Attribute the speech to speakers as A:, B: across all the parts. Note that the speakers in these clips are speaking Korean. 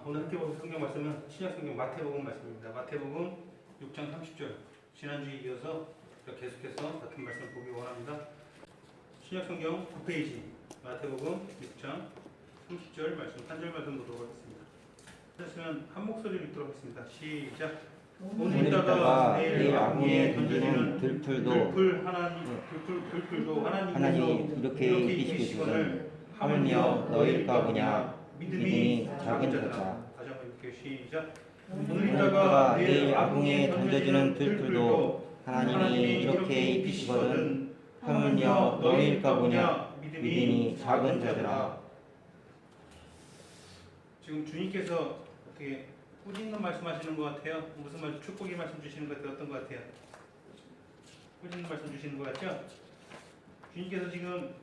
A: 오늘 함께 볼 성경 말씀은 신약성경 마태복음 말씀입니다. 마태복음 6장 30절. 지난주에 이어서 계속해서 같은 말씀을 보기 원합니다. 신약성경 9페이지 마태복음 6장 30절 말씀 한 절 말씀 보도록 하겠습니다. 하시면 한 목소리로 읽도록 하겠습니다. 시작. 오늘 있다가 내일 악무에 던져지는 들풀도 하나님이 이렇게 입히시거늘 하물며 너희일까 보냐 믿음이 작은 자들아. 다시 한번 이렇게 시작. 오늘 있다가 내일 악무에 던져지는 들풀도 하나님이 이렇게 입히시거든 하물며 너희일까 보냐 믿음이 작은 자들아. 지금 주님께서 어떻게 꾸짖는 말씀하시는 것 같아요? 무슨 말? 축복의 말씀 주시는 것 같아요? 어떤 것 같아요? 꾸짖는 말씀 주시는 것 같죠? 주님께서 지금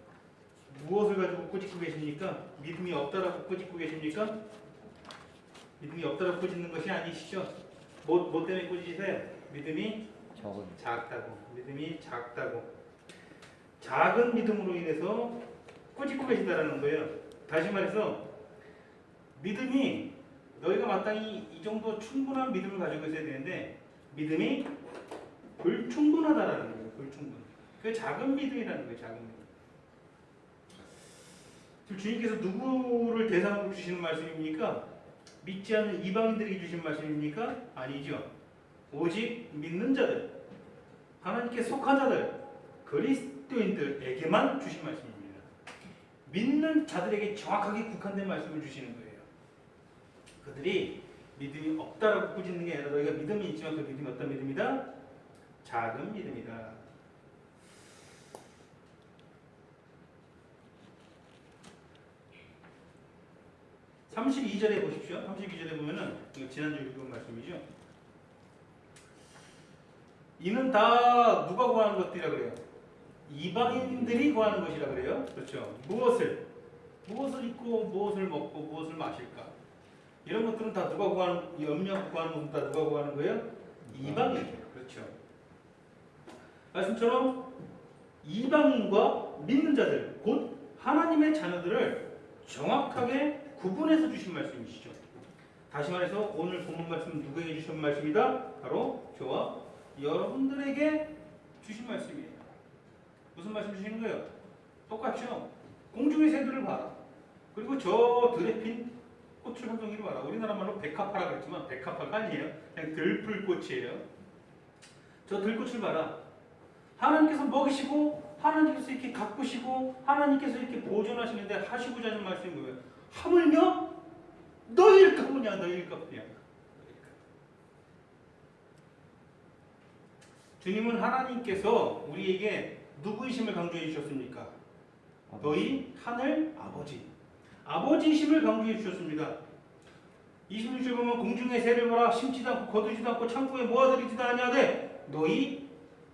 A: 무엇을 가지고 꾸짖고 계십니까? 믿음이 없다라고 꾸짖고 계십니까? 믿음이 없다라고 꾸짖는 것이 아니시죠? 뭐 때문에 꾸짖으세요? 믿음이 작다고. 믿음이 작다고. 작은 믿음으로 인해서 꾸짖고 계시다라는 거예요. 다시 말해서 믿음이 너희가 마땅히 이 정도 충분한 믿음을 가지고 있어야 되는데 믿음이 불충분하다라는 거예요. 불충분. 그 작은 믿음이라는 거예요. 작은 믿음. 지금 주님께서 누구를 대상으로 주시는 말씀입니까? 믿지 않는 이방인들에게 주신 말씀입니까? 아니죠. 오직 믿는 자들, 하나님께 속한 자들, 그리스도인들에게만 주신 말씀입니다. 믿는 자들에게 정확하게 국한된 말씀을 주시는 거예요. 그들이 믿음이 없다라고 꾸짖는 게 아니라 너희가 믿음이 있지만 그 믿음이 어떤 믿음이다? 작은 믿음이다. (32절에) 보십시오. 32절에 보면은 지난주 읽은 말씀이죠. 이는 다 누가 구하는 것들이라 그래요? 이방인들이 구하는 것이라 그래요. 그렇죠. 무엇을 입고 무엇을 먹고 무엇을 마실까? 이런 것들은 다 누가 구하는, 염려 구하는 것은 다 누가 구하는 거예요? 이방인이에요. 그렇죠. 말씀처럼 이방인과 믿는 자들, 곧 하나님의 자녀들을 정확하게 구분해서 주신 말씀이시죠. 다시 말해서 오늘 본문 말씀은 누구에게 주신 말씀이다? 바로 저와 여러분들에게 주신 말씀이에요. 무슨 말씀 주시는 거예요? 똑같죠. 공중의 새들을 봐라. 그리고 저 들에 핀 꽃을 한 송이를 봐라. 우리나라 말로 백합화라 그랬지만 백합화가 아니에요. 그냥 들풀꽃이에요. 저 들꽃을 봐라. 하나님께서 먹이시고 하나님께서 이렇게 가꾸시고 하나님께서 이렇게 보존하시는데 하시고자 하는 말씀이 뭐예요? 하물며 너희일까 보냐. 너희일까 보냐. 주님은 하나님께서 우리에게 누구이심을 강조해 주셨습니까? 너희 하늘 아버지. 아버지이심을 강조해 주셨습니다. 26절 보면 공중의 새를 보라. 심지도 않고 거두지도 않고 창고에 모아들이지도 아니하되 너희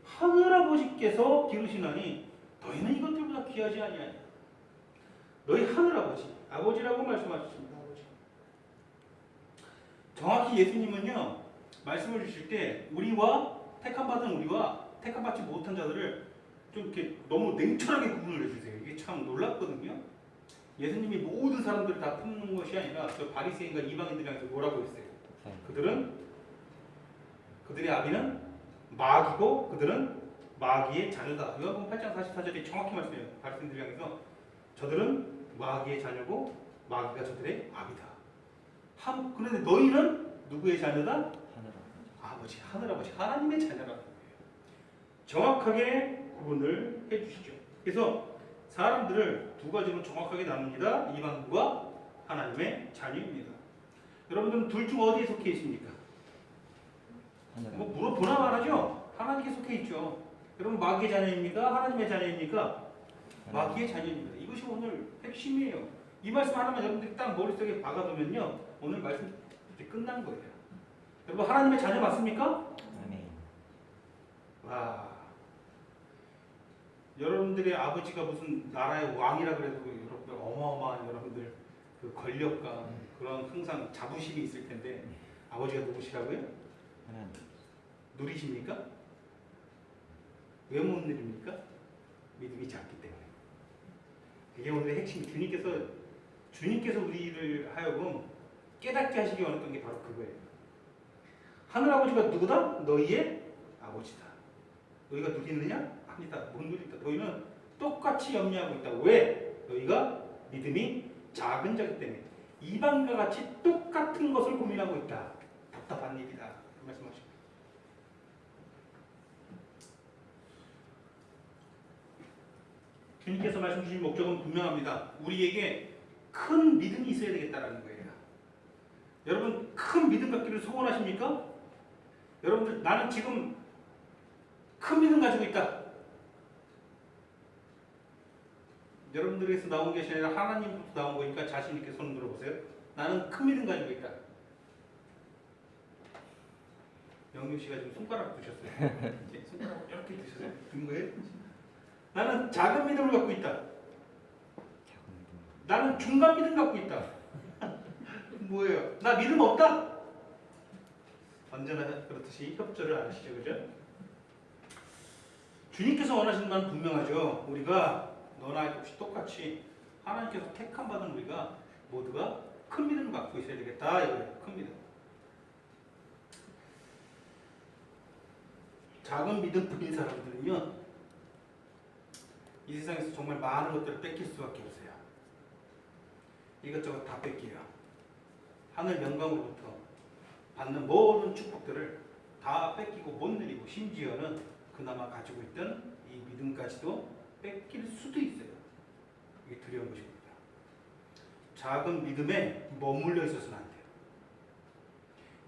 A: 하늘 아버지께서 기르시나니 너희는 이것들보다 귀하지 아니하냐. 너희 하늘 아버지. 아버지라고 말씀하셨습니다. 아버지. 정확히 예수님은요 말씀을 주실 때 우리와 택함받은 우리와 택함받지 못한 자들을 좀 이렇게 너무 냉철하게 구분을 해주세요. 이게 참 놀랍거든요. 예수님이 모든 사람들을 다 품는 것이 아니라 저 바리새인과 이방인들한테 뭐라고 했어요? 그들의 아비는 마귀고 그들은 마귀의 자녀다. 요한복음 8장 44절에 정확히 말씀해요. 바리새인들을 향해서 저들은 마귀의 자녀고 마귀가 저들의 아비다. 그런데 너희는 누구의 자녀다? 아버지, 하늘아버지, 하나님의 자녀라는 거예요. 정확하게 구분을 해주시죠. 그래서 사람들을 두 가지로 정확하게 나눕니다. 이방인과 하나님의 자녀입니다. 여러분들은 둘 중 어디에 속해 있습니까? 뭐 물어보나 말하죠. 하나님께 속해 있죠. 여러분 마귀의 자녀입니까? 하나님의 자녀입니까? 마귀의 자녀입니다. 이것이 오늘 핵심이에요. 이 말씀 하나만 여러분들이 딱 머릿속에 박아두면요 오늘 말씀 이제 끝난 거예요. 여러분 하나님의 자녀 맞습니까? 아멘. 와, 여러분들의 아버지가 무슨 나라의 왕이라 그래도 여러분들 어마어마한 여러분들 그 권력과 그런 항상 자부심이 있을 텐데 아버지가 누구시라고요? 누리십니까? 왜 못 누립니까? 믿음이 작기 때문에. 그게 오늘의 핵심. 주님께서 우리를 하여금 깨닫게 하시기 원했던 게 바로 그거예요. 하늘 아버지가 누구다? 너희의 아버지다. 너희가 누리 있느냐? 아니다. 못 누린다. 너희는 똑같이 염려하고 있다. 왜? 너희가 믿음이 작은 자기 때문에 이방과 같이 똑같은 것을 고민하고 있다. 답답한 일이다. 그 말씀하십니다. 주님께서 말씀 주신 목적은 분명합니다. 우리에게 큰 믿음이 있어야 되겠다라는 거예요. 여러분 큰 믿음 갖기를 소원하십니까? 여러분들 나는 지금 큰 믿음 가지고 있다. 여러분들에게서 나온 것이 아니라 하나님부터 나온 거니까 자신 있게 손 들어보세요. 나는 큰 믿음 가지고 있다. 영규 씨가 지금 손가락 드셨어요. 손가락 이렇게 드셨어요. 든 거예요? 나는 작은 믿음을 갖고 있다. 나는 중간 믿음 갖고 있다. 뭐예요? 나 믿음 없다? 언제나 그렇듯이 협조를 안 하시죠, 그죠? 주님께서 원하시는 바는 분명하죠. 우리가 너나 역시 똑같이 하나님께서 택함 받은 우리가 모두가 큰 믿음을 갖고 있어야 되겠다 이거예요. 큰 믿음. 작은 믿음 뿐인 사람들은요, 이 세상에서 정말 많은 것들을 뺏길 수밖에 없어요. 이것저것 다 뺏겨요. 하늘 영광으로부터 받는 모든 축복들을 다 뺏기고 못 누리고 심지어는 그나마 가지고 있던 이 믿음까지도 뺏길 수도 있어요. 이게 두려운 것입니다. 작은 믿음에 머물러 있어서는 안 돼요.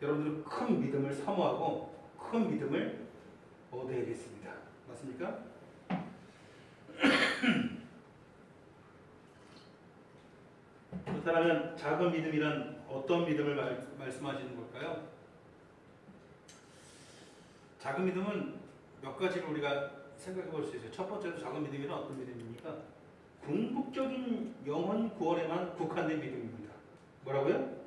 A: 여러분들은 큰 믿음을 사모하고 큰 믿음을 얻어야겠습니다. 맞습니까? 그렇다면 작은 믿음이란 어떤 믿음을 말씀하시는 걸까요? 작은 믿음은 몇 가지를 우리가 생각해 볼 수 있어요. 첫 번째로 작은 믿음이란 어떤 믿음입니까? 궁극적인 영혼 구원에만 국한된 믿음입니다. 뭐라고요?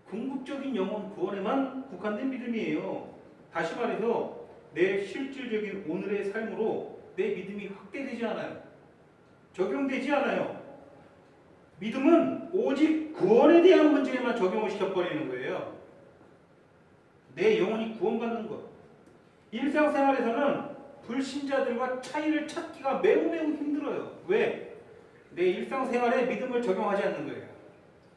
A: 궁극적인 영혼 구원에만 국한된 믿음이에요. 다시 말해서 내 실질적인 오늘의 삶으로 내 믿음이 확대되지 않아요. 적용되지 않아요. 믿음은 오직 구원에 대한 문제에만 적용을 시켜버리는 거예요. 내 영혼이 구원받는 것. 일상생활에서는 불신자들과 차이를 찾기가 매우 힘들어요. 왜? 내 일상생활에 믿음을 적용하지 않는 거예요.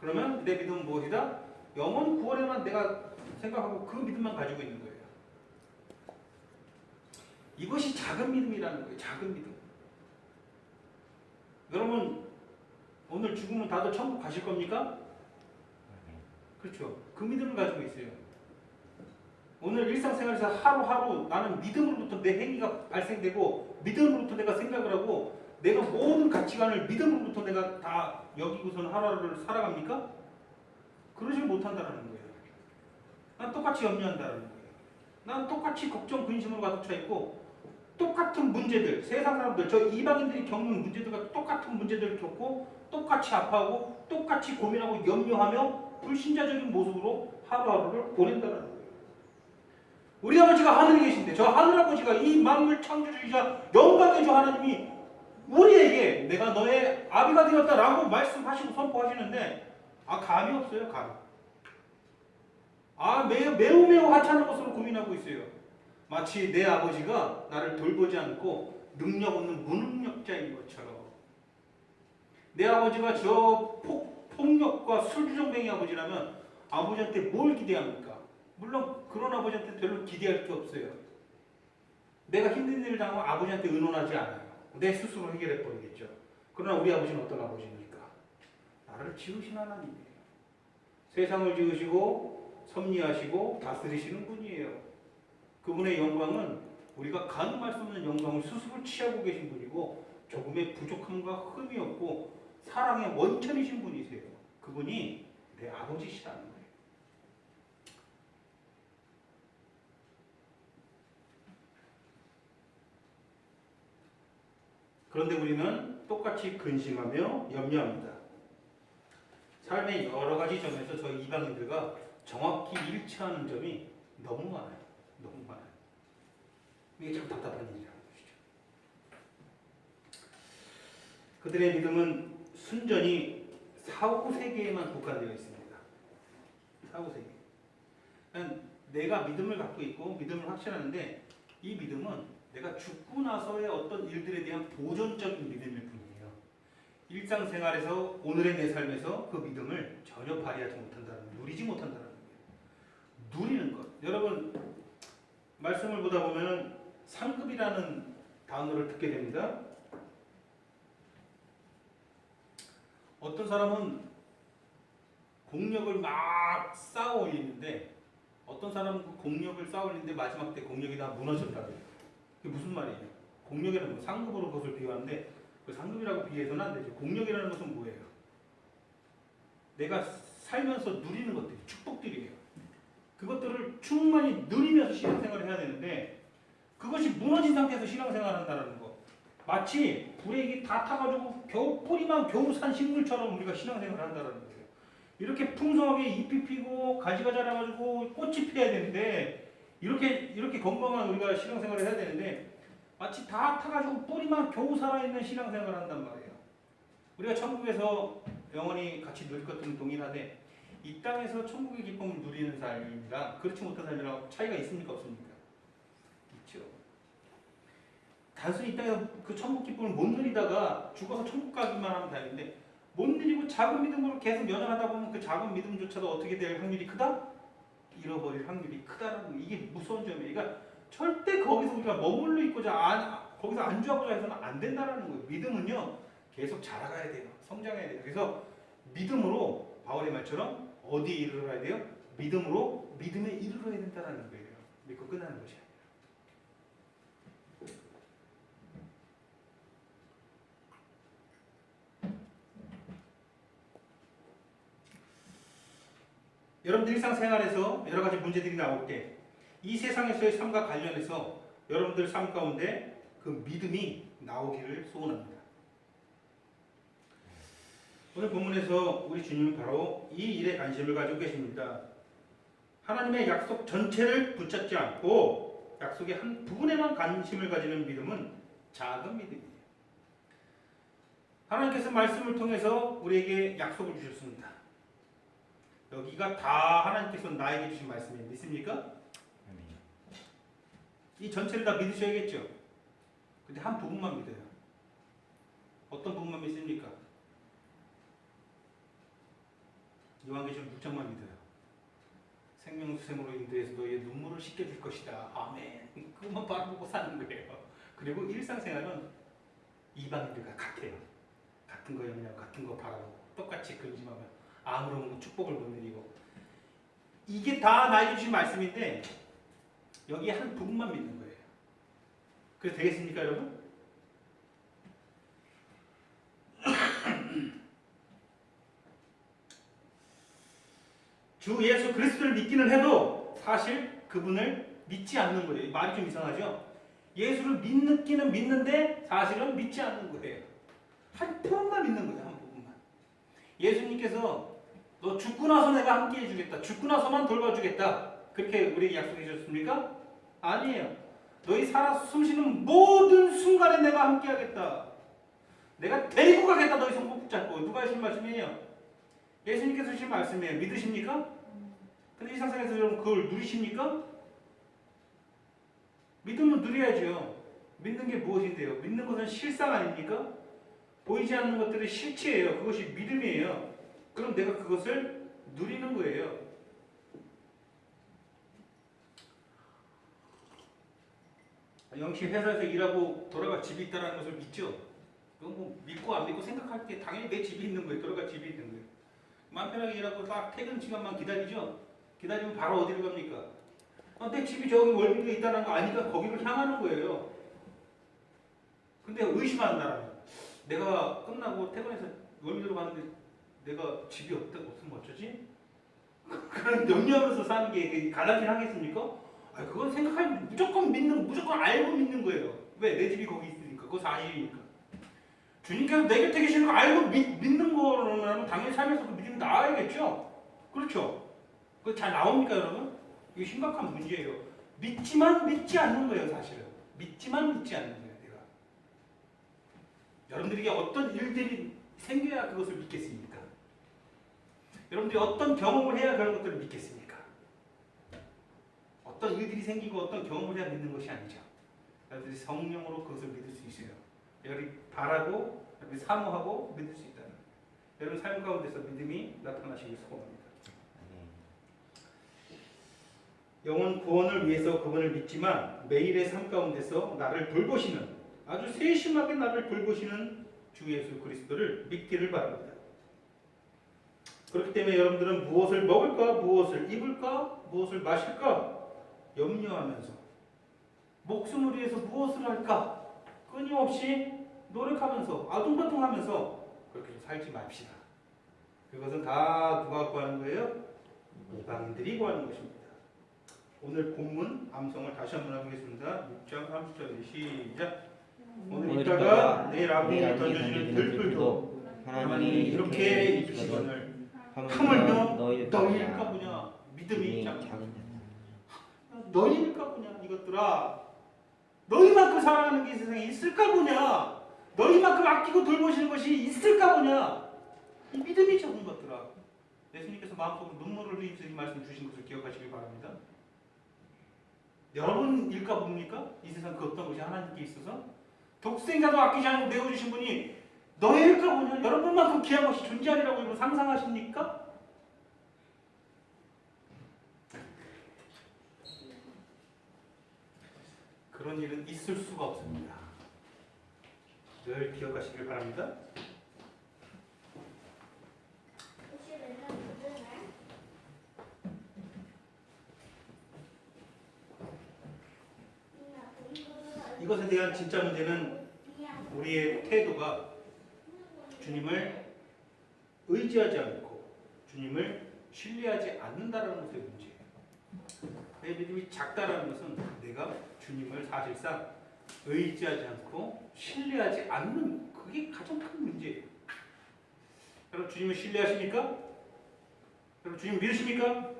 A: 그러면 내 믿음은 무엇이다? 영혼 구원에만 내가 생각하고 그 믿음만 가지고 있는 거예요. 이것이 작은 믿음이라는 거예요. 작은 믿음. 여러분 오늘 죽으면 다들 천국 가실 겁니까? 그렇죠. 그 믿음을 가지고 있어요. 오늘 일상생활에서 하루하루 나는 믿음으로부터 내 행위가 발생되고 믿음으로부터 내가 생각을 하고 내가 모든 가치관을 믿음으로부터 내가 다 여기고서는 하루하루를 살아갑니까? 그러지 못한다는 거예요. 난 똑같이 염려한다는 거예요. 난 똑같이 걱정, 근심으로 가득 차 있고 똑같은 문제들, 세상 사람들, 저 이방인들이 겪는 문제들과 똑같은 문제들을 겪고 똑같이 아파하고 똑같이 고민하고 염려하며 불신자적인 모습으로 하루하루를 보낸다는 거예요. 우리 아버지가 하늘에 계신데 저 하늘아버지가 이 만물 창조주이자 영광의 주 하나님이 우리에게 내가 너의 아비가 되었다라고 말씀하시고 선포하시는데 감이 없어요. 감. 매우 하찮은 것으로 고민하고 있어요. 마치 내 아버지가 나를 돌보지 않고 능력 없는 무능력자인 것처럼 내 아버지가 저 폭력과 술주정뱅이 아버지라면 아버지한테 뭘 기대합니까? 물론 그런 아버지한테 별로 기대할 게 없어요. 내가 힘든 일을 당하면 아버지한테 의논하지 않아요. 내 스스로 해결해 버리겠죠. 그러나 우리 아버지는 어떤 아버지입니까? 나를 지으신 하나님이에요. 세상을 지으시고 섭리하시고 다스리시는 분이에요. 그분의 영광은 우리가 가늠할 수 없는 영광을 스스로 취하고 계신 분이고 조금의 부족함과 흠이 없고 사랑의 원천이신 분이세요. 그분이 내 아버지시라는 거예요. 그런데 우리는 똑같이 근심하며 염려합니다. 삶의 여러 가지 점에서 저희 이방인들과 정확히 일치하는 점이 너무 많아요. 너무 많아요. 이게 참 답답한 일이라는 것이죠. 그들의 믿음은 순전히 사후 세계에만 국한되어 있습니다. 사고세계. 그러니까 내가 믿음을 갖고 있고 믿음을 확신하는데 이 믿음은 내가 죽고 나서의 어떤 일들에 대한 보존적인 믿음일 뿐이에요. 일상생활에서 오늘의 내 삶에서 그 믿음을 전혀 발휘하지 못한다는, 누리지 못한다는 거예요. 누리는 것. 여러분 말씀을 보다 보면 상급이라는 단어를 듣게 됩니다. 어떤 사람은 공력을 막 쌓아 올리는데 어떤 사람은 그 공력을 쌓아 올리는데 마지막 때 공력이 다 무너졌다고 해요. 그게 무슨 말이에요? 공력이라는 건 상급으로 그것을 비유하는데 그 상급이라고 비유해서는 안 되죠. 공력이라는 것은 뭐예요? 내가 살면서 누리는 것들, 축복들이에요. 그것들을 충만히 누리면서 신앙생활을 해야 되는데 그것이 무너진 상태에서 신앙생활을 한다는 거. 마치 불에 다 타가지고 겨우 뿌리만 겨우 산 식물처럼 우리가 신앙생활을 한다는 거예요. 이렇게 풍성하게 잎이 피고 가지가 자라가지고 꽃이 피어야 되는데 이렇게 건강한 우리가 신앙생활을 해야 되는데 마치 다 타가지고 뿌리만 겨우 살아있는 신앙생활을 한단 말이에요. 우리가 천국에서 영원히 같이 누릴 것들은 동일하되 이 땅에서 천국의 기쁨을 누리는 삶이랑 그렇지 못한 삶이랑 차이가 있습니까 없습니까? 있죠. 단순히 이 땅에서 그 천국 기쁨을 못 누리다가 죽어서 천국 가기만 하면 다행인데 못 누리고 작은 믿음으로 계속 연연하다 보면 그 작은 믿음조차도 어떻게 될 확률이 크다? 잃어버릴 확률이 크다라는 거. 이게 무서운 점이에요. 그러니까 절대 거기서 우리가 머물러 있고자 거기서 안주하고자 해서는 안 된다라는 거예요. 믿음은요 계속 자라가야 돼요. 성장해야 돼요. 그래서 믿음으로 바울의 말처럼 어디에 이르러야 돼요? 믿음으로 믿음에 이르러야 된다라는 거예요. 믿고 끝나는 것이 아니에요. 여러분들 일상생활에서 여러 가지 문제들이 나올 때 이 세상에서의 삶과 관련해서 여러분들 삶 가운데 그 믿음이 나오기를 소원합니다. 오늘 본문에서 우리 주님은 바로 이 일에 관심을 가지고 계십니다. 하나님의 약속 전체를 붙잡지 않고 약속의 한 부분에만 관심을 가지는 믿음은 작은 믿음이에요. 하나님께서 말씀을 통해서 우리에게 약속을 주셨습니다. 여기가 다 하나님께서 나에게 주신 말씀이에요. 믿습니까? 이 전체를 다 믿으셔야겠죠. 근데 한 부분만 믿어요. 어떤 부분만 믿습니까? 요한계시록 6장만 믿어요. 생명수샘으로 인도해서 너희의 눈물을 씻겨줄 것이다. 아멘. 그것만 바라보고 사는 거예요. 그리고 일상생활은 이방인들과 같아요. 같은 거 영역, 같은 거 바라보고 똑같이 근심하면 아무런 축복을 못 누리고 이게 다 나에게 주신 말씀인데 여기에 한 부분만 믿는 거예요. 그래서 되겠습니까 여러분? 주 예수 그리스도를 믿기는 해도 사실 그분을 믿지 않는 거예요. 말이 좀 이상하죠? 예수를 믿기는 믿는데 사실은 믿지 않는 거예요. 한 부분만 믿는 거예요. 한 부분만. 예수님께서 너 죽고 나서 내가 함께 해주겠다. 죽고 나서만 돌봐주겠다. 그렇게 우리에게 약속해 주셨습니까? 아니에요. 너희 살아 숨쉬는 모든 순간에 내가 함께 하겠다. 내가 데리고 가겠다. 너희 손 꼭 붙잡고. 누가 하신 말씀이에요? 예수님께서 하신 말씀이에요. 믿으십니까? 근데 이 세상에서 여러분 그걸 누리십니까? 믿음은 누려야죠. 믿는 게 무엇인데요? 믿는 것은 실상 아닙니까? 보이지 않는 것들이 실체예요. 그것이 믿음이에요. 그럼 내가 그것을 누리는 거예요. 영시 회사에서 일하고 돌아갈 집이 있다는 것을 믿죠? 그건 뭐 믿고 안 믿고 생각할 때 당연히 내 집이 있는 거예요. 돌아갈 집이 있는 거예요. 마음 편하게 일하고 딱 퇴근 시간만 기다리죠? 기다리면 바로 어디로 갑니까? 내 집이 저기 월미도에 있다는 거 아니까 거기로 향하는 거예요. 근데 의심한다라면 내가 끝나고 퇴근해서 월미도로 가는데 내가 집이 없으면 어쩌지? 그런 염려하면서 사는 게 가능하긴 하겠습니까? 그건 생각하면 무조건 알고 믿는 거예요. 왜? 내 집이 거기 있으니까. 그거 사실이니까. 주님께서 내 곁에 계시는 거 알고 믿는 거라면 당연히 삶에서 그 믿음이 나와야겠죠? 그렇죠? 그거 잘 나옵니까, 여러분? 이거 심각한 문제예요. 믿지만 믿지 않는 거예요, 사실은. 믿지만 믿지 않는 거예요, 내가. 여러분들에게 어떤 일들이 생겨야 그것을 믿겠습니까? 여러분들이 어떤 경험을 해야 그런 것들을 믿겠습니까? 어떤 일들이 생기고 어떤 경험을 해야 믿는 것이 아니죠. 여러분들이 성령으로 그것을 믿을 수 있어요. 여러분이 바라고 여러분이 사모하고 믿을 수 있다는 여러분 삶 가운데서 믿음이 나타나시길 소원합니다. 영혼 구원을 위해서 그분을 믿지만 매일의 삶 가운데서 나를 돌보시는 아주 세심하게 나를 돌보시는 주 예수 그리스도를 믿기를 바랍니다. 그렇기 때문에 여러분들은 무엇을 먹을까, 무엇을 입을까, 무엇을 마실까 염려하면서 목숨을 위해서 무엇을 할까 끊임없이 노력하면서 아둥바둥하면서 그렇게 살지 맙시다. 그것은 다 누가 구하는 거예요? 이방인들이 구하는 것입니다. 오늘 본문 암송을 다시 한번 하겠습니다. 6장 30절에 시작. 오늘 이따가 내일 아궁이에 던져지는 들불도 하나님이 이렇게 입히시거늘 하물며 너희일까 보냐. 믿음이 작은 너희일까 보냐. 이것들아 너희만큼 사랑하는 게 이 세상에 있을까 보냐. 너희만큼 아끼고 돌보시는 것이 있을까 보냐. 이 믿음이 적은 것들아. 예수님께서 마음속으로 눈물을 흘리면서 이 말씀 주신 것을 기억하시길 바랍니다. 여러분일까 봅니까? 이 세상 그 어떤 것이 하나님께 있어서 독생자도 아끼지 않고 내어주신 분이 너희일까 보냐? 여러분만큼 귀한 것이 존재하리라고 여러분 상상하십니까? 그런 일은 있을 수가 없습니다. 늘 기억하시길 바랍니다. 이것에 대한 진짜 문제는 우리의 태도가 주님을 의지하지 않고 주님을 신뢰하지 않는다는 것의 문제예요. 내 믿음이 작다라는 것은 내가 주님을 사실상 의지하지 않고 신뢰하지 않는 그게 가장 큰 문제예요. 여러분 주님을 신뢰하십니까? 여러분 주님 믿으십니까?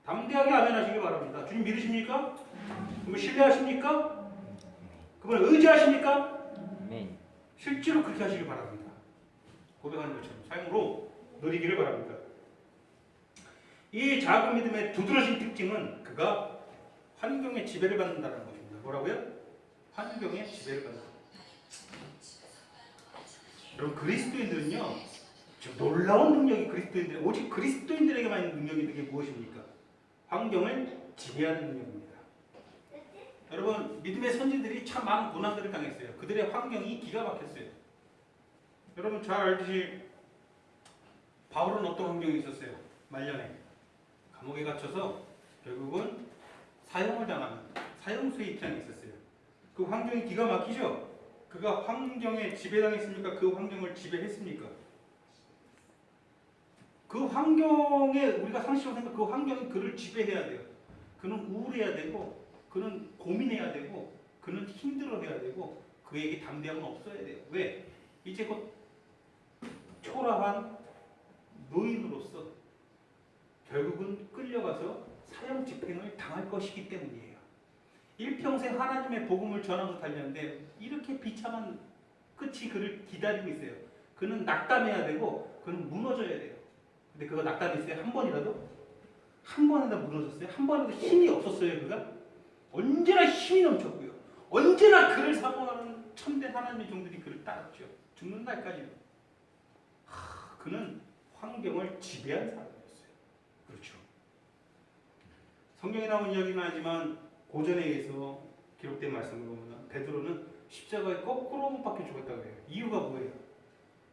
A: 담대하게 아멘하시기 바랍니다. 주님 믿으십니까? 그분을 신뢰하십니까? 그분을 의지하십니까? 실제로 그렇게 하시길 바랍니다. 고백하는 것처럼 삶으로 누리기를 바랍니다. 이 작은 믿음의 두드러진 특징은 그가 환경의 지배를 받는다는 것입니다. 뭐라고요? 환경의 지배를 받는다. 여러분 그리스도인들은요 놀라운 능력이 그리스도인들 오직 그리스도인들에게만 있는 능력이 그게 무엇입니까? 환경을 지배하는 능력입니다. 여러분 믿음의 선지들이 참 많은 고난들을 당했어요. 그들의 환경이 기가 막혔어요. 여러분 잘 알듯이 바울은 어떤 환경이 있었어요? 말년에 감옥에 갇혀서 결국은 사형을 당하는 사형수의 입장에 있었어요. 그 환경이 기가 막히죠? 그가 환경에 지배당했습니까? 그 환경을 지배했습니까? 그 환경에 우리가 상식적으로 생각 그 환경이 그를 지배해야 돼요. 그는 우울해야 되고 그는 고민해야 되고 그는 힘들어해야 되고 그에게 담대함은 없어야 돼요. 왜? 이제 곧 초라한 노인으로서 결국은 끌려가서 사형 집행을 당할 것이기 때문이에요. 일평생 하나님의 복음을 전하면서 달렸는데 이렇게 비참한 끝이 그를 기다리고 있어요. 그는 낙담해야 되고 그는 무너져야 돼요. 근데 그거 낙담했어요? 한 번이라도? 한 번이라도 무너졌어요? 한 번이라도 힘이 없었어요? 그가? 언제나 힘이 넘쳤고요. 언제나 그를 사모하는 참된 하나님의 종들이 그를 따랐죠. 죽는 날까지. 그는 환경을 지배한 사람이었어요. 그렇죠. 성경에 나온 이야기는 하지만 고전에 의해서 기록된 말씀으로 보면 베드로는 십자가에 거꾸로 못 박혀 죽었다고 해요. 이유가 뭐예요?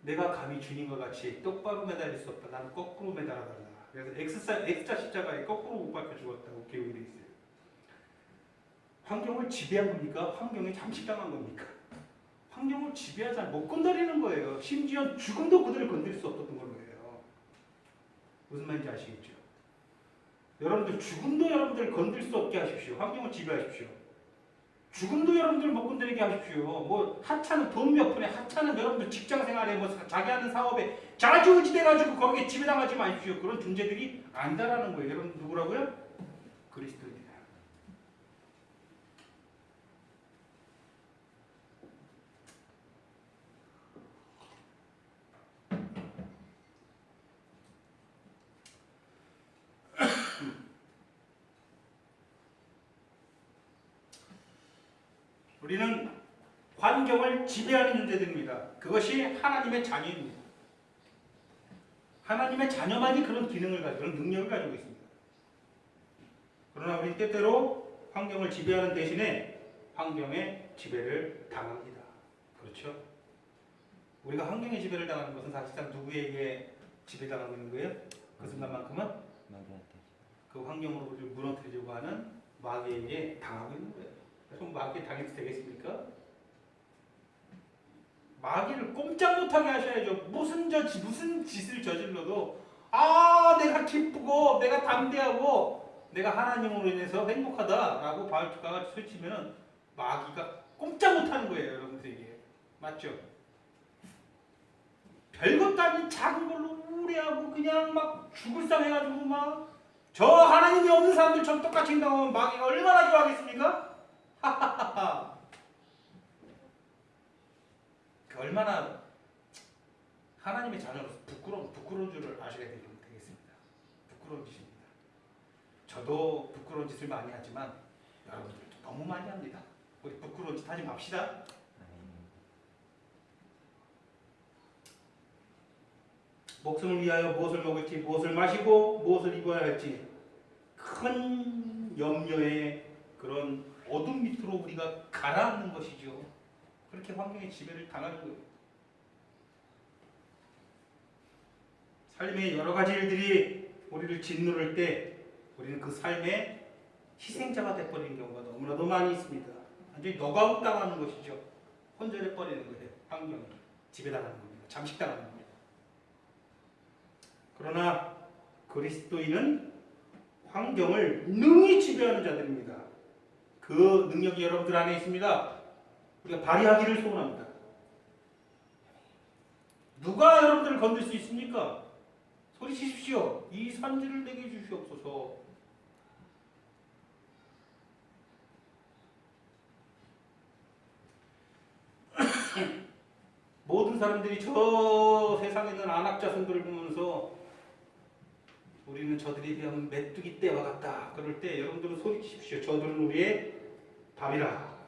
A: 내가 감히 주님과 같이 똑바로 매달릴 수 없다. 나는 거꾸로 매달아달라. 그래서 X자 십자가에 거꾸로 못 박혀 죽었다고 기록이 되어 있어요. 환경을 지배한 겁니까? 환경에 잠식당한 겁니까? 환경을 지배하지 않고 못 건드리는 거예요. 심지어 죽음도 그들을 건드릴 수 없었던 걸로 해요. 무슨 말인지 아시겠죠? 여러분들 죽음도 여러분들을 건드릴 수 없게 하십시오. 환경을 지배하십시오. 죽음도 여러분들 못 건드리게 하십시오. 뭐 하찮은 돈 몇 푼에 하찮은 여러분들 직장생활에 뭐 자기 하는 사업에 좌지우지돼가지고 거기에 지배당하지 마십시오. 그런 존재들이 아니다라는 거예요. 여러분 누구라고요? 그리스도입니다. 우리는 환경을 지배하는 존재들입니다. 그것이 하나님의 자녀입니다. 하나님의 자녀만이 그런 기능을 가지고 그런 능력을 가지고 있습니다. 그러나 우리 때때로 환경을 지배하는 대신에 환경의 지배를 당합니다. 그렇죠? 우리가 환경의 지배를 당하는 것은 사실상 누구에게 지배당하고 있는 거예요? 그 순간만큼은 그 환경으로 우리를 무너뜨리려고 하는 마귀에게 당하고 있는 거예요. 그럼 마귀에 당해도 되겠습니까? 마귀를 꼼짝 못하게 하셔야죠. 무슨 짓을 저질러도 내가 기쁘고 내가 담대하고 내가 하나님으로 인해서 행복하다라고 발가가 소리치면 마귀가 꼼짝 못하는 거예요. 여러분들에게. 맞죠? 별것도 아닌 작은 걸로 우울해하고 그냥 막 죽을 상 해가지고 막 저 하나님이 없는 사람들처럼 똑같이 행동하면 마귀가 얼마나 좋아하겠습니까? 하하하하. 얼마나 하나님의 자녀로서 부끄러운 줄을 아셔야 되겠습니다. 부끄러운 짓입니다. 저도 부끄러운 짓을 많이 하지만 여러분들도 너무 많이 합니다. 우리 부끄러운 짓 하지 맙시다. 목숨을 위하여 무엇을 먹을지, 무엇을 마시고, 무엇을 입어야 할지 큰 염려의 그런 어둠 밑으로 우리가 가라앉는 것이죠. 그렇게 환경의 지배를 당하는 거예요. 삶의 여러 가지 일들이 우리를 짓누를 때 우리는 그 삶의 희생자가 돼버리는 경우가 너무나도 많이 있습니다. 완전히 너가웃 당하는 것이죠. 혼절해 버리는 거예요. 환경이 지배당하는 겁니다. 잠식당하는 겁니다. 그러나 그리스도인은 환경을 능히 지배하는 자들입니다. 그 능력이 여러분들 안에 있습니다. 우리가 발휘하기를 소원합니다. 누가 여러분들을 건들 수 있습니까? 소리치십시오. 이 산지를 내게 주시옵소서. 모든 사람들이 저 세상에 있는 안악자손들을 보면서 우리는 저들에 비하면 메뚜기 떼와 같다. 그럴 때 여러분들은 소리치십시오. 저들은 우리의 밥이라.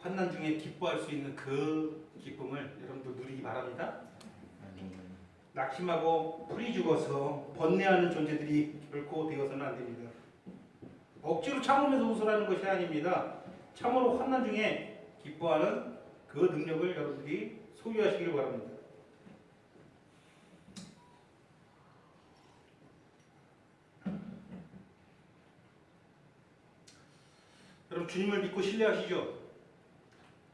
A: 환난 중에 기뻐할 수 있는 그 기쁨을 여러분들 누리기 바랍니다. 낙심하고 풀이 죽어서 번뇌하는 존재들이 결코 되어서는 안 됩니다. 억지로 참으면서 웃으라는 것이 아닙니다. 참으로 환난 중에 기뻐하는 그 능력을 여러분들이 소유하시길 바랍니다. 여러분 주님을 믿고 신뢰하시죠?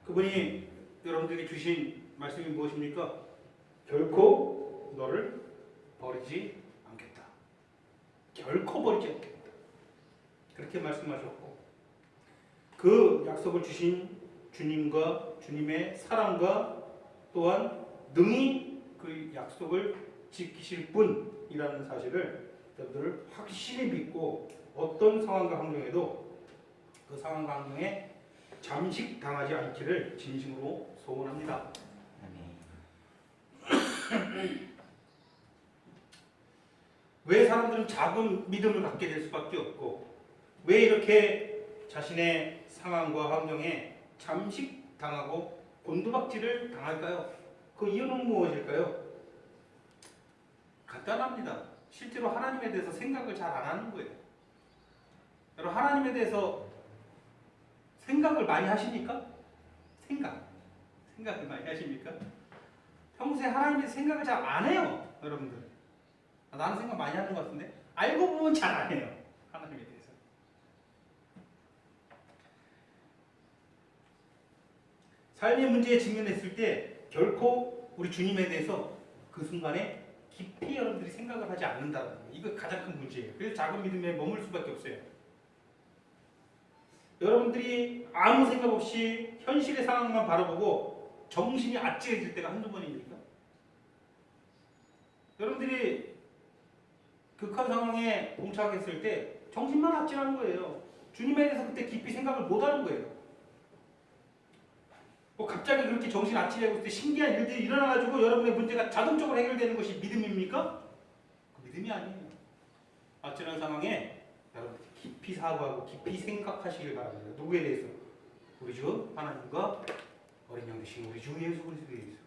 A: 그분이 여러분들에게 주신 말씀이 무엇입니까? 결코 너를 버리지 않겠다. 결코 버리지 않겠다. 그렇게 말씀하셨고 그 약속을 주신 주님과 주님의 사랑과 또한 능히 그 약속을 지키실 분이라는 사실을 여러분들 확실히 믿고 어떤 상황과 환경에도 그 상황과 환경에 잠식당하지 않기를 진심으로 소원합니다. 왜 사람들은 작은 믿음을 갖게 될 수밖에 없고 왜 이렇게 자신의 상황과 환경에 잠식당하고 곤두박질을 당할까요? 그 이유는 무엇일까요? 간단합니다. 실제로 하나님에 대해서 생각을 잘 안 하는 거예요. 여러분 하나님에 대해서 생각을 많이 하십니까? 생각을 많이 하십니까? 평소에 하나님에 대해서 생각을 잘 안 해요. 여러분들 나는 생각 많이 하는 것 같은데 알고 보면 잘 안 해요. 하나님에 대해서. 삶의 문제에 직면했을 때 결코 우리 주님에 대해서 그 순간에 깊이 여러분들이 생각을 하지 않는다는 거예요. 이거 가장 큰 문제예요. 그래서 작은 믿음에 머물 수밖에 없어요. 여러분들이 아무 생각 없이 현실의 상황만 바라보고 정신이 아찔해질 때가 한두 번입니까? 여러분들이 극한 상황에 봉착했을 때 정신만 아찔하는 거예요. 주님에 대해서 그때 깊이 생각을 못하는 거예요. 뭐 갑자기 그렇게 정신 아찔하고 때 신기한 일들이 일어나가지고 여러분의 문제가 자동적으로 해결되는 것이 믿음입니까? 그 믿음이 아니에요. 아찔한 상황에 여러분 깊이 사고하고 깊이 생각하시길 바랍니다. 누구에 대해서? 우리 주 하나님과 어린 양 되신 우리 주 예수 그리스도에 대해서.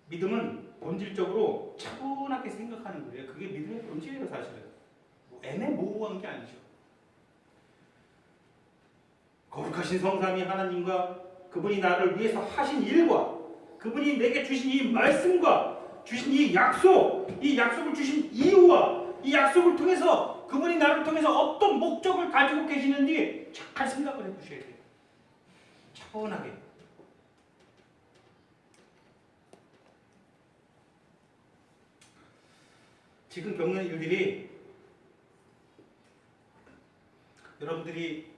A: 믿음은 본질적으로 차분하게 생각하는 거예요. 그게 믿음의 본질이에요, 사실은. 뭐 애매모호한 게 아니죠. 거룩하신 성삼위 하나님과 그분이 나를 위해서 하신 일과 그분이 내게 주신 이 말씀과 주신 이 약속을 주신 이유와 이 약속을 통해서 그분이 나를 통해서 어떤 목적을 가지고 계시는지 잘 생각을 해보셔야 돼요. 차분하게. 지금 겪는 일들이 여러분들이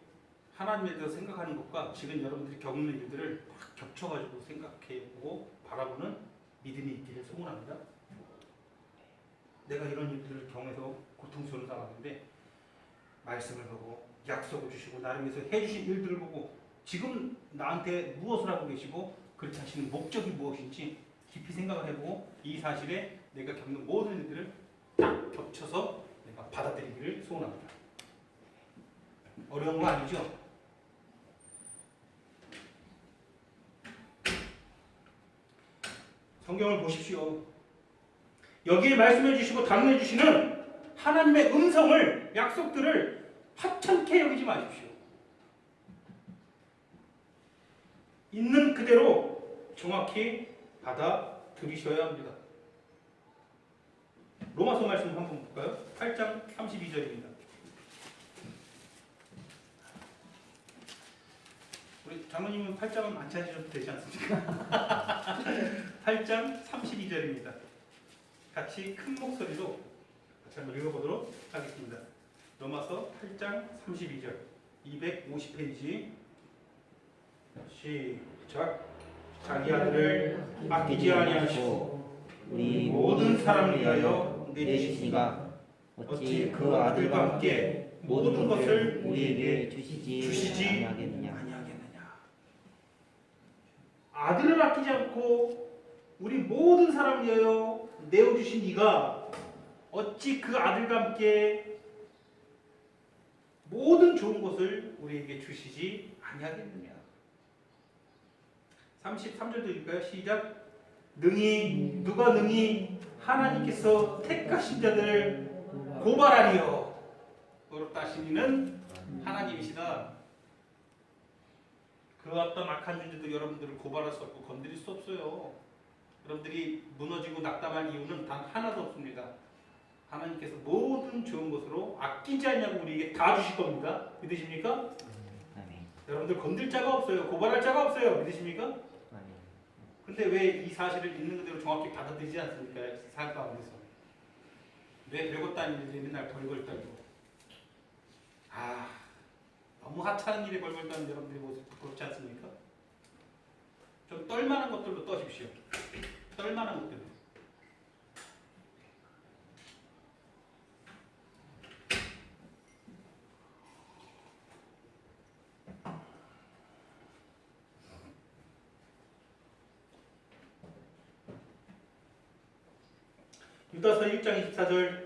A: 하나님에 대해서 생각하는 것과 지금 여러분들이 겪는 일들을 딱 겹쳐가지고 생각해보고 바라보는 믿음이 있기를 소원합니다. 내가 이런 일들을 경험해서 고통스러운 상황인데 말씀을 보고 약속을 주시고 나를 위해서 해주신 일들을 보고 지금 나한테 무엇을 하고 계시고 그렇게 하시는 목적이 무엇인지 깊이 생각을 해보고 이 사실에 내가 겪는 모든 일들을 딱 겹쳐서 내가 받아들이기를 소원합니다. 어려운 거 아니죠? 성경을 보십시오. 여기에 말씀해 주시고 당부해 주시는 하나님의 음성을, 약속들을 하찮게 여기지 마십시오. 있는 그대로 정확히 받아들이셔야 합니다. 로마서 말씀 한번 볼까요? 8장 32절입니다. 우리 장모님은 8장은 안 찾으셔도 되지 않습니까? 8장 32절입니다. 같이 큰 목소리로 같이 한번 읽어보도록 하겠습니다. 로마서 8장 32절 250페이지 시작. 자기 아들을 아끼지 아니하시고 우리 모든 사람을 위하여 내주시니가 어찌 그 아들과 함께 모든 것을 우리에게 주시지 아니하겠느냐. 아들을 아끼지 않고 우리 모든 사람을 위하여 내어주신 이가 어찌 그 아들과 함께 모든 좋은 것을 우리에게 주시지 아니하겠느냐. 33절도 읽을까요? 시작. 누가 능히 하나님께서 택하신 자들을 고발하리요. 어렵다 하신 이는 하나님이시다. 그 어떤 악한 존재도 여러분들을 고발할 수 없고 건드릴 수 없어요. 여러분들이 무너지고 낙담할 이유는 단 하나도 없습니다. 하나님께서 모든 좋은 것으로 아끼지 않냐고 우리에게 다 주실 겁니다. 믿으십니까? 여러분들 건들 자가 없어요. 고발할 자가 없어요. 믿으십니까? 근데 왜 이 사실을 있는 그대로 정확히 받아들이지 않습니까? 삶 가운데서. 왜 별것도 아닌 일들이 맨날 벌벌 떨고. 너무 하찮은 일에 벌벌 떠는 여러분들의 모습 그렇지 않습니까? 좀 떨만한 것들로 떠십시오. 떨만한 것들로. 유다서 1장 24절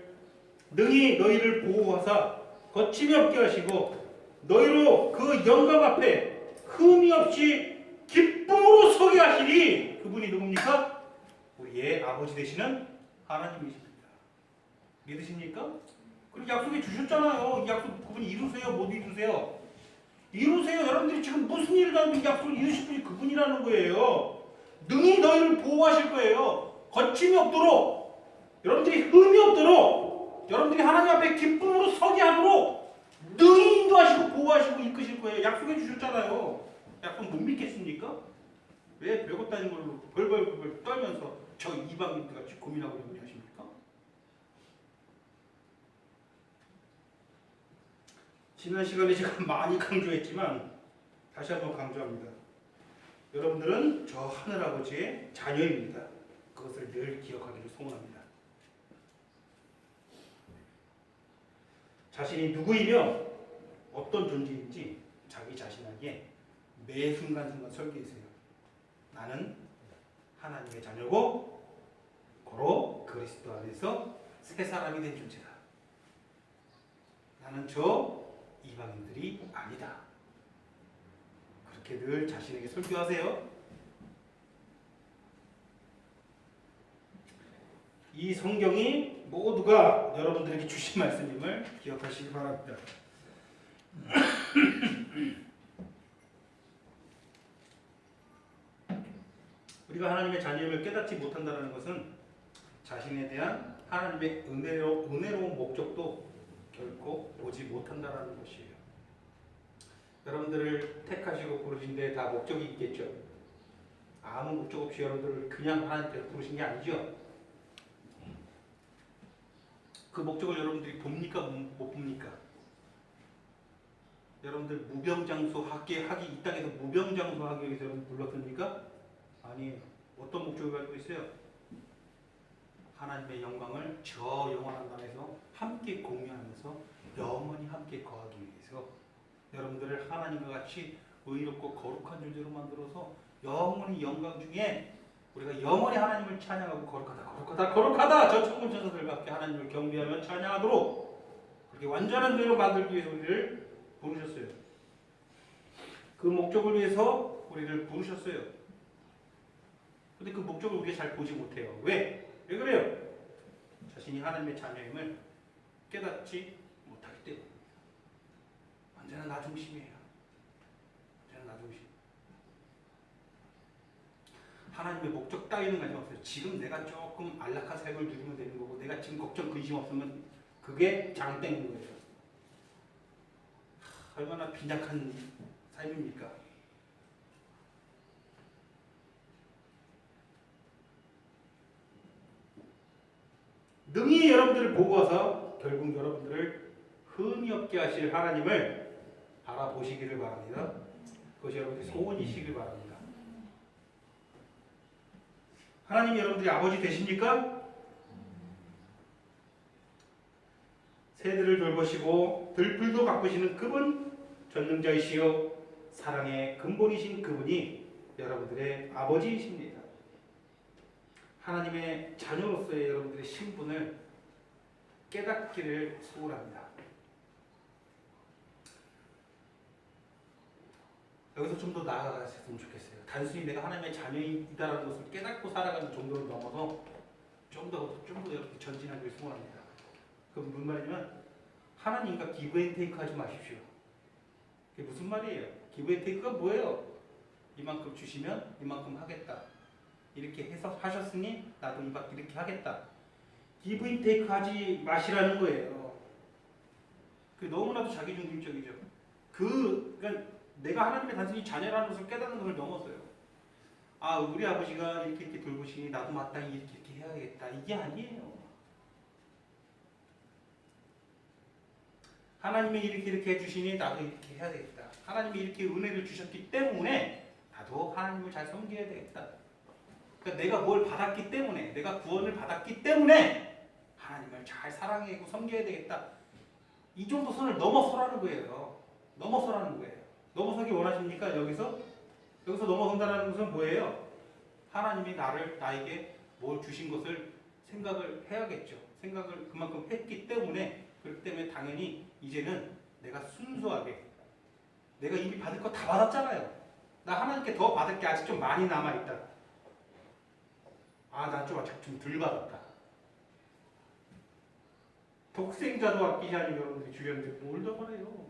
A: 능히 너희를 보호하사 거침이 없게 하시고 너희로 그 영광 앞에 흠이 없이 기쁨으로 서게 하시리. 그분이 누굽니까? 우리의 아버지 되시는 하나님이십니다. 믿으십니까? 그리고 약속해 주셨잖아요. 이 약속 그분이 이루세요? 못 이루세요? 이루세요. 여러분들이 지금 무슨 일을 하면 이 약속을 이루실 분이 그분이라는 거예요. 능히 너희를 보호하실 거예요. 거침이 없도록, 여러분들이 흠이 없도록, 여러분들이 하나님 앞에 기쁨으로 서게 하도록 능히 인도하시고 보호하시고 이끄실 거예요. 약속해 주셨잖아요. 약속 못 믿겠습니까? 왜 별것도 아닌 걸로 벌벌 떨면서 저 이방인들 같이 고민하고 있는 하십니까? 지난 시간에 제가 많이 강조했지만 다시 한번 강조합니다. 여러분들은 저 하늘아버지의 자녀입니다. 그것을 늘 기억하기를 소원합니다. 자신이 누구이며 어떤 존재인지 자기 자신에게 매 순간순간 설계하세요. 나는 하나님의 자녀고 고로 그리스도 안에서 새 사람이 된 존재다. 나는 저 이방인들이 아니다. 그렇게 늘 자신에게 설교하세요. 이 성경이 모두가 여러분들에게 주신 말씀임을 기억하시기 바랍니다. 우리가 하나님의 자녀임을 깨닫지 못한다는 것은 자신에 대한 하나님의 은혜로운 목적도 결코 보지 못한다는 것이에요. 여러분들을 택하시고 부르신 데 다 목적이 있겠죠. 아무 목적 없이 여러분들을 그냥 하나님께서 부르신 게 아니죠. 그 목적을 여러분들이 봅니까? 못 봅니까? 여러분들 무병장수 하기 이 땅에서 무병장수 하기 위해서 여러분 불렀습니까? 아니에요. 어떤 목적을 가지고 있어요? 하나님의 영광을 저 영원한 땅에서 함께 공유하면서 영원히 함께 거하기 위해서 여러분들을 하나님과 같이 의롭고 거룩한 존재로 만들어서 영원히 영광 중에 우리가 영원히 하나님을 찬양하고 거룩하다 저 천군 천사들과 함께 하나님을 경배하며 찬양하도록 그렇게 완전한 존재로 만들기 위해서 우리를 부르셨어요. 그 목적을 위해서 우리를 부르셨어요. 근데 그 목적을 우리가 잘 보지 못해요. 왜 그래요? 자신이 하나님의 자녀임을 깨닫지 못하기 때문입니다. 언제나 나 중심이에요. 언제나 나 중심. 하나님의 목적 따위는 가지고 없어요. 지금 내가 조금 안락한 삶을 누리면 되는 거고 내가 지금 걱정 근심 없으면 그게 장땡인 거예요. 얼마나 빈약한 삶입니까? 능히 여러분들을 보고 와서 결국 여러분들을 흠이 없게 하실 하나님을 바라보시기를 바랍니다. 그것이 여러분들의 소원이시길 바랍니다. 하나님이 여러분들의 아버지 되십니까? 새들을 돌보시고 들풀도 가꾸시는 그분, 전능자이시요 사랑의 근본이신 그분이 여러분들의 아버지이십니다. 하나님의 자녀로서의 여러분들의 신분을 깨닫기를 소원합니다. 여기서 좀 더 나아가셨으면 좋겠어요. 단순히 내가 하나님의 자녀이다라는 것을 깨닫고 살아가는 정도를 넘어서 좀 더 이렇게 전진하기를 소원합니다. 그럼 무슨 말이냐면 하나님과 기브 앤 테이크 하지 마십시오. 그게 무슨 말이에요? 기브 앤 테이크가 뭐예요? 이만큼 주시면 이만큼 하겠다. 이렇게 해서 하셨으니 나도 이렇게 하겠다. 기브 앤 테이크 하지 마시라는 거예요. 그게 너무나도 자기중심적이죠. 그러니까 내가 하나님의 단순히 자녀라는 것을 깨닫는 것을 넘어서요. 아, 우리 아버지가 이렇게 돌보시니 나도 마땅히 이렇게 해야겠다. 이게 아니에요. 하나님이 이렇게 해주시니 나도 이렇게 해야 되겠다. 하나님이 이렇게 은혜를 주셨기 때문에 나도 하나님을 잘 섬겨야 되겠다. 그러니까 내가 뭘 받았기 때문에, 내가 구원을 받았기 때문에 하나님을 잘 사랑하고 섬겨야 되겠다. 이 정도 선을 넘어서라는 거예요. 넘어서라는 거예요. 넘어서기 원하십니까? 여기서 넘어선다는 것은 뭐예요? 하나님이 나에게 뭘 주신 것을 생각을 해야겠죠. 생각을 그만큼 했기 때문에, 그렇기 때문에 당연히 이제는 내가 순수하게, 내가 이미 받을 거 다 받았잖아요. 나 하나님께 더 받을 게 아직 좀 많이 남아있다. 난 좀 덜 받았다. 독생자도 아끼지 않은 여러분들이 주셨는데 뭘 더 바래요?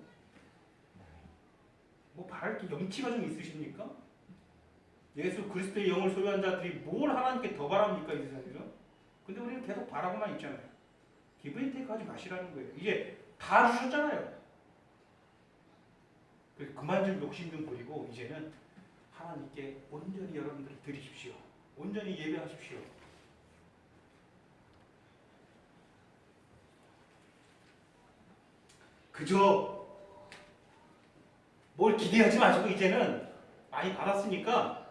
A: 뭐 바랄 게 염치가 좀 있으십니까? 예수 그리스도의 영을 소유한 자들이 뭘 하나님께 더 바랍니까, 이 세상에서? 근데 우리는 계속 바라고만 있잖아요. 기브 앤 테이크 하지 마시라는 거예요. 이제 다 주셨잖아요. 그만 좀 욕심 좀 부리고 이제는 하나님께 온전히 여러분들을 드리십시오. 온전히 예배하십시오. 그저 뭘 기대하지 마시고 이제는 많이 받았으니까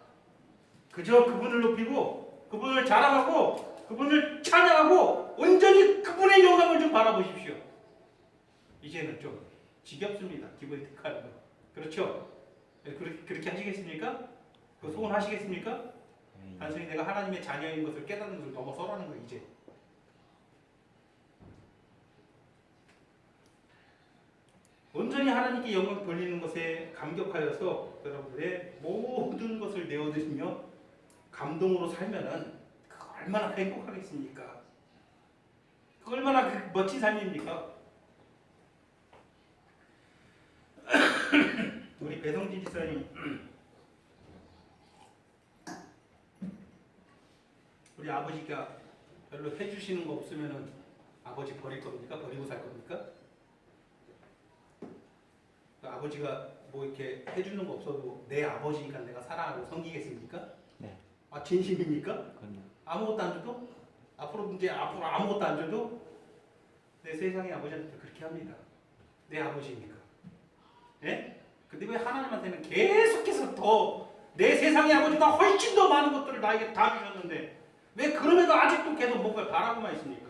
A: 그저 그분을 높이고 그분을 자랑하고 그분을 찬양하고 온전히 그분의 영광을 좀 바라보십시오. 이제는 좀 지겹습니다. 기분 택하는 거. 그렇죠? 그렇게 하시겠습니까? 그 소원 하시겠습니까? 단순히 내가 하나님의 자녀인 것을 깨닫는 것을 넘어서라는 거예요. 이제 온전히 하나님께 영광 돌리는 것에 감격하여서 여러분들의 모든 것을 내어드리며 감동으로 살면은 그거 얼마나 행복하겠습니까? 그 얼마나 멋진 삶입니까? 우리 배성진 지사님, 우리 아버지가 별로 해주시는 거 없으면은 아버지 버릴 겁니까? 버리고 살 겁니까? 아버지가 뭐 이렇게 해주는 거 없어도 내 아버지니까 내가 사랑하고 섬기겠습니까?
B: 네.
A: 아 진심입니까?
B: 그럼요.
A: 아무것도 안 줘도? 앞으로 아무것도 안 줘도 내 세상의 아버지한테 그렇게 합니다. 내 아버지니까. 예? 근데 왜 하나님한테는 계속해서 더 내 세상의 아버지가 훨씬 더 많은 것들을 나에게 다 주셨는데 왜 그럼에도 아직도 계속 뭔가를 바라고만 있습니까?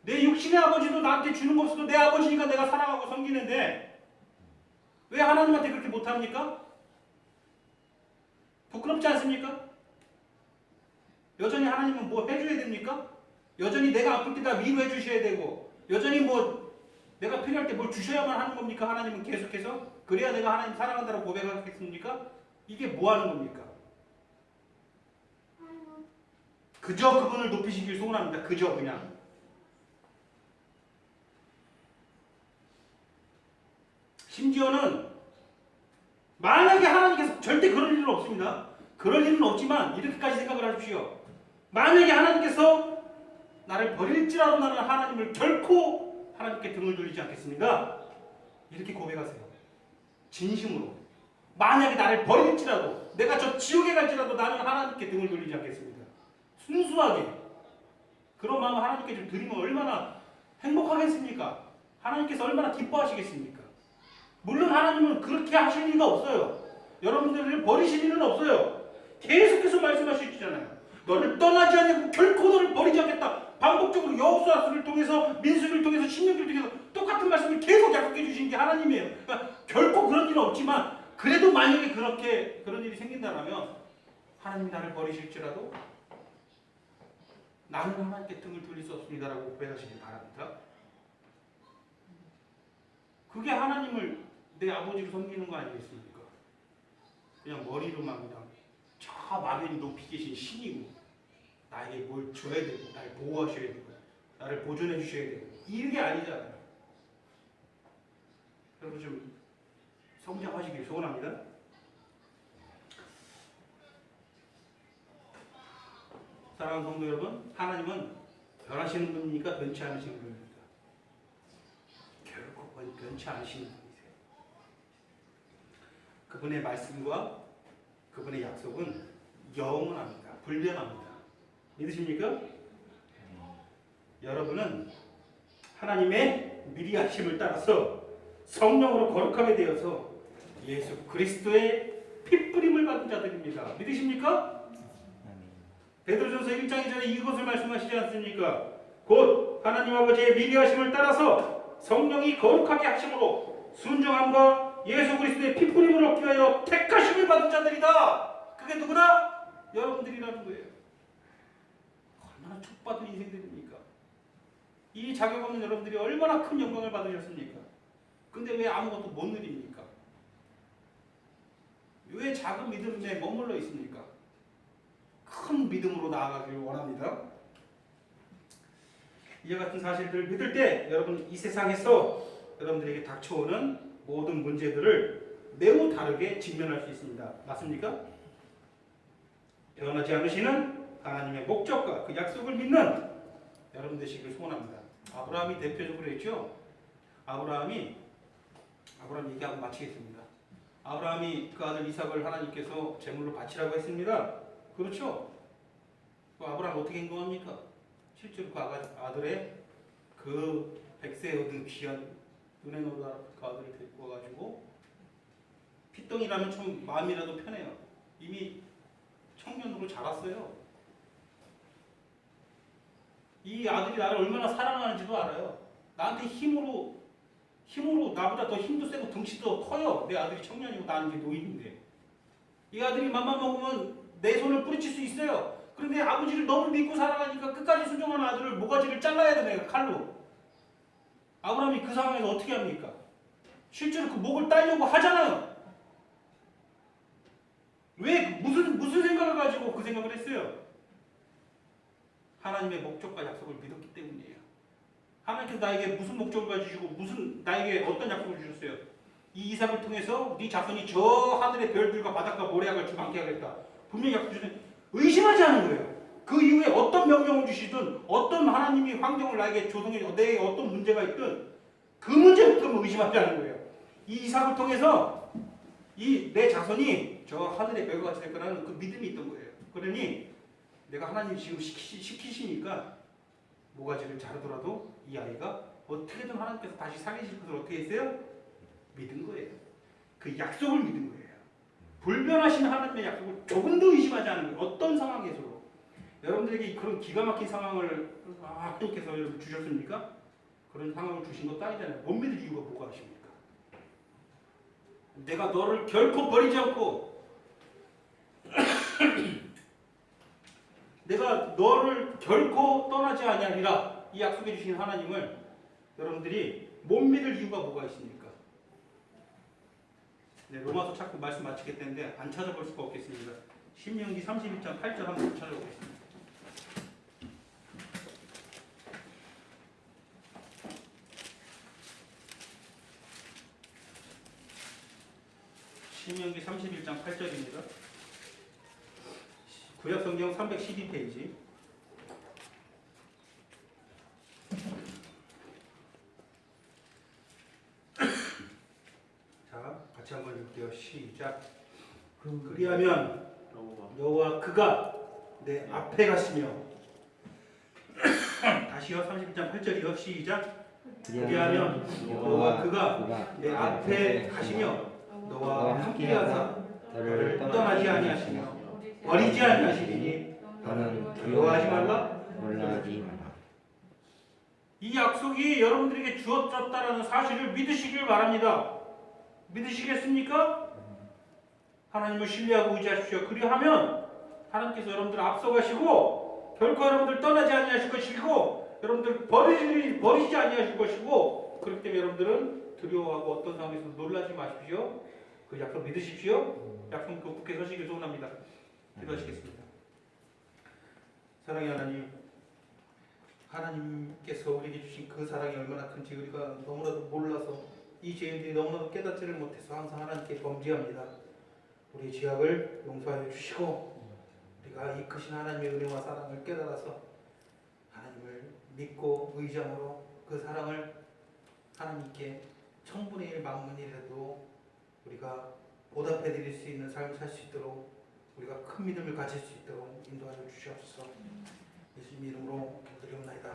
A: 내 육신의 아버지도 나한테 주는 거 없어도 내 아버지니까 내가 사랑하고 섬기는데 왜 하나님한테 그렇게 못합니까? 부끄럽지 않습니까? 여전히 하나님은 뭐 해줘야 됩니까? 여전히 내가 아플 때 다 위로해 주셔야 되고 여전히 뭐 내가 필요할 때 뭘 주셔야만 하는 겁니까? 하나님은 계속해서? 그래야 내가 하나님 사랑한다고 고백하겠습니까? 이게 뭐 하는 겁니까? 그저 그분을 높이시길 소원합니다. 그저 그냥. 심지어는 만약에 하나님께서 절대 그럴 일은 없습니다. 그럴 일은 없지만 이렇게까지 생각을 하십시오. 만약에 하나님께서 나를 버릴지라도 나는 하나님을 결코 하나님께 등을 돌리지 않겠습니다. 이렇게 고백하세요. 진심으로. 만약에 나를 버릴지라도 내가 저 지옥에 갈지라도 나는 하나님께 등을 돌리지 않겠습니다. 순수하게 그런 마음을 하나님께 좀 드리면 얼마나 행복하겠습니까? 하나님께서 얼마나 기뻐하시겠습니까? 물론 하나님은 그렇게 하실 리가 없어요. 여러분들을 버리실 일은 없어요. 계속해서 말씀하시잖아요. 너를 떠나지 않고 결코 너를 버리지 않겠다. 반복적으로 여호수아서를 통해서 민수기를 통해서 신명기를 통해서 똑같은 말씀을 계속 약속해 주신 게 하나님이에요. 그러니까 결코 그런 일은 없지만 그래도 만약에 그런 일이 생긴다면 하나님이 나를 버리실지라도 나는 하나님께 등을 돌릴 수 없습니다라고 고백하시길 바랍니다. 그게 하나님을 내 아버지로 섬기는 거 아니겠습니까? 그냥 머리로만 그냥 저 막연히 높이 계신 신이고 나에게 뭘 줘야 되고 나를 보호하셔야 되고 나를 보존해 주셔야 되고 이게 아니잖아요. 여러분 좀 성장하시길 소원합니다. 사랑하는 성도 여러분, 하나님은 변하시는 분이니까 변치 않으시는 분입니다. 결코 변치 않으시는 분이세요. 그분의 말씀과 그분의 약속은 영원합니다. 불변합니다. 믿으십니까? 여러분은 하나님의 미리 하심을 따라서 성령으로 거룩하게 되어서 예수 그리스도의 핏뿌림을 받은 자들입니다. 믿으십니까? 베드로전서 1장 2절에 이것을 말씀하시지 않습니까? 곧 하나님 아버지의 미리 하심을 따라서 성령이 거룩하게 하심으로 순종함과 예수 그리스도의 핏뿌림을 얻기 위하여 택하심을 받은 자들이다. 그게 누구다? 여러분들이라는 거예요. 얼마나 축복받은 인생들입니까? 이 자격 없는 여러분들이 얼마나 큰 영광을 받으셨습니까? 근데 왜 아무것도 못 누립니까? 왜 작은 믿음에 머물러 있습니까? 큰 믿음으로 나아가기를 원합니다. 이와 같은 사실들을 믿을 때 여러분 이 세상에서 여러분들에게 닥쳐오는 모든 문제들을 매우 다르게 직면할 수 있습니다. 맞습니까? 변하지 않으시는 하나님의 목적과 그 약속을 믿는 여러분 되시길 소원합니다. 아브라함이 대표적으로 했죠. 아브라함 얘기하고 마치겠습니다. 아브라함이 그 아들 이삭을 하나님께서 제물로 바치라고 했습니다. 그렇죠? 그 아브라함 어떻게 행동합니까? 실제로 그 아들의 그 백세에 얻은 귀한 눈에 넣은 그 아들을 데리고 와가지고 핏덩이라면 좀 마음이라도 편해요. 이미 청년으로 자랐어요. 이 아들이 나를 얼마나 사랑하는지도 알아요. 나한테 힘으로 나보다 더 힘도 세고 덩치도 커요. 내 아들이 청년이고 나는 이제 노인인데 이 아들이 맘만 먹으면 내 손을 뿌리칠 수 있어요. 그런데 아버지를 너무 믿고 살아가니까 끝까지 순종하는 아들을 모가지를 잘라야 되네요. 칼로. 아브라함이 그 상황에서 어떻게 합니까? 실제로 그 목을 따려고 하잖아요. 왜 무슨 생각을 가지고 그 생각을 했어요? 하나님의 목적과 약속을 믿었기 때문이에요. 하나님께서 나에게 무슨 목적을 가지시고 나에게 어떤 약속을 주셨어요? 이 이삭을 통해서 네 자손이 저 하늘의 별들과 바닷가 모래약을 주만케 하겠다. 분명히 약속 주셨는데 의심하지 않은 거예요. 그 이후에 어떤 명령을 주시든 어떤 하나님이 환경을 나에게 조성해 내게 어떤 문제가 있든 그 문제부터 의심하지 않은 거예요. 이 이삭을 통해서 이 내 자손이 저 하늘의 별과 같이 될 거라는 그 믿음이 있던 거예요. 그러니 내가 하나님이 지금 시키시니까 모가지를 자르더라도 이 아이가 어떻게든 하나님께서 다시 살리실 것을 어떻게 했어요? 믿은 거예요. 그 약속을 믿은 거예요. 불변하신 하나님의 약속을 조금도 의심하지 않은 거예요. 어떤 상황에서도. 여러분들에게 그런 기가 막힌 상황을 악독해서 여러분 주셨습니까? 그런 상황을 주신 것도 아니잖아요. 못 믿을 이유가 뭐가 하십니까? 내가 너를 결코 버리지 않고 내가 너를 결코 떠나지 아니하리라 이 약속해 주신 하나님을 여러분들이 못 믿을 이유가 뭐가 있습니까? 네, 로마서 자꾸 말씀 마치겠다는데 안 찾아볼 수가 없겠습니다. 신명기 31장 8절 한번 찾아보겠습니다. 신명기 31장 8절입니다. 구약성경 312페이지. 자, 같이 한번 읽게요. 시작. 그리하면 너와 그가 내 앞에 가시며 다시요. 31장 8절이요. 시작. 그리하면 너와 그가 내 앞에 가시며 너와 함께하사 너를 떠나지 아니하시며 버리지 아니하시리니 너는 두려워하지 말라.
B: 놀라지 마라.
A: 이 약속이 여러분들에게 주어졌다는 사실을 믿으시길 바랍니다. 믿으시겠습니까? 하나님을 신뢰하고 의지하십시오. 그리하면 하나님께서 여러분들 앞서가시고 결코 여러분들 떠나지 아니하실 것이고 여러분들 버리지 아니하실 것이고 그렇기 때문에 여러분들은 두려워하고 어떤 상황에서 놀라지 마십시오. 그 약속 믿으십시오. 약속 굳게 서시길 소원합니다. 기도하시겠습니다. 사랑의 하나님, 하나님께서 우리에게 주신 그 사랑이 얼마나 큰지 우리가 너무나도 몰라서 이 죄인들이 너무나도 깨닫지를 못해서 항상 하나님께 범죄합니다. 우리의 죄악을 용서하여 주시고 우리가 이 크신 하나님의 은혜와 사랑을 깨달아서 하나님을 믿고 의지함으로 그 사랑을 하나님께 천분의 1 만분이라도 우리가 보답해 드릴 수 있는 삶을 살 수 있도록 우리가 큰 믿음을 가질 수 있도록 인도하여 주시옵소서. 예수님 이름으로 기도드리옵나이다.